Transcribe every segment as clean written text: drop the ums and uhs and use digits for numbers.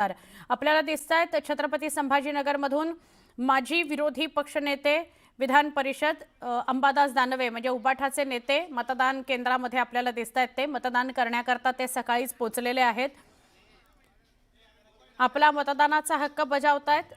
तर आपल्याला दिसतायत छत्रपती संभाजीनगरमधून माजी विरोधी पक्षनेते विधान परिषद अंबादास दानवे म्हणजे उबाठाचे नेते मतदान केंद्रामध्ये आपल्याला दिसतायत। ते मतदान करण्याकरता ते सकाळीच पोहोचलेले आहेत। आपला मतदानाचा हक्क बजावतायत।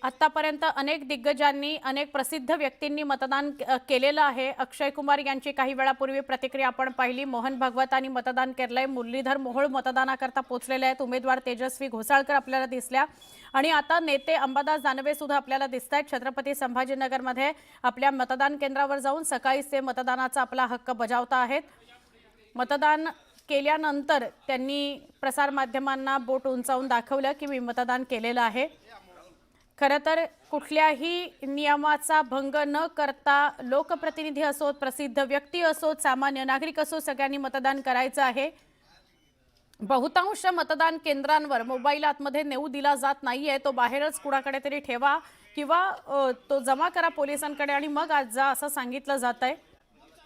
आतापर्यंत अनेक दिग्गजांनी अनेक प्रसिद्ध व्यक्तींनी मतदान केलेलं आहे। अक्षय कुमार यांची काही वेळापूर्वी प्रतिक्रिया आपण पाहिली। मोहन भागवतांनी मतदान केलंय। मुरलीधर मोहोळ मतदानाकरता पोहोचलेले आहेत। उमेदवार तेजस्वी घोसाळकर आपल्याला दिसल्या आणि आता नेते अंबादास दानवे सुद्धा आपल्याला दिसतायत। छत्रपती संभाजीनगरमध्ये आपल्या मतदान केंद्रावर जाऊन सकाळीच ते मतदानाचा आपला हक्क बजावता आहेत। मतदान केल्यानंतर त्यांनी प्रसार माध्यमांना बोट उंचावून दाखवलं की मी मतदान केलेलं आहे। खरं तर कुठल्याही नियमाचा भंग न करता लोकप्रतिनिधी असोत, प्रसिद्ध व्यक्ती असोत, सामान्य नागरिक असोत, सगळ्यांनी मतदान करायचं आहे। बहुतांश मतदान केंद्रांवर मोबाईल आतमध्ये नेऊ दिला जात नाहीये। तो बाहेरच कुणाकडे तरी ठेवा किंवा तो जमा करा पोलिसांकडे आणि मग आज जा असं सांगितलं जातंय।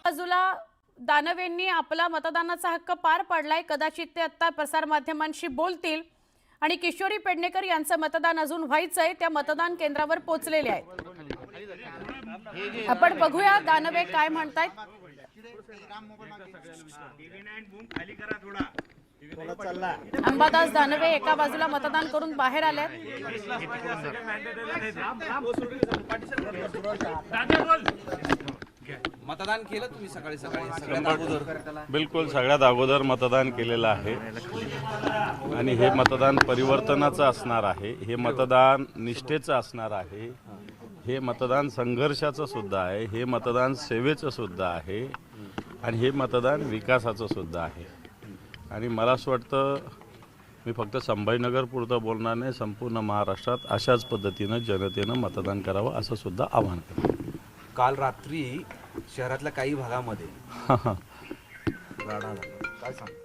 बाजूला दानवेंनी आपला मतदानाचा हक्क पार पाडलाय। कदाचित ते आता प्रसार माध्यमांशी बोलतील आणि किशोरी पेडणेकर यांचं मतदान अजून व्हायचंय। त्या मतदान केंद्रावर पोहोचलेले आहेत। आपण बघूया दानवे काय म्हणतायत। अंबादास दानवे एका बाजूला मतदान करून बाहेर आले। मतदान केलं तुम्ही सकाळी सगळ्यात अगोदर? बिलकुल सगळ्यात अगोदर मतदान केलेलं आहे आणि हे मतदान परिवर्तनाचं असणार आहे। हे मतदान निष्ठेचं असणार आहे। हे मतदान संघर्षाचं सुद्धा आहे। हे मतदान सेवेचं सुद्धा आहे आणि हे मतदान विकासाचं सुद्धा आहे। आणि मला असं वाटतं मी फक्त संभाजीनगर पुरतं बोलणार नाही, संपूर्ण महाराष्ट्रात अशाच पद्धतीनं जनतेनं मतदान करावं असं सुद्धा आवाहन करतो। काल रात्री शहरातल्या काही भागामध्ये राडा झाला, काय सांग?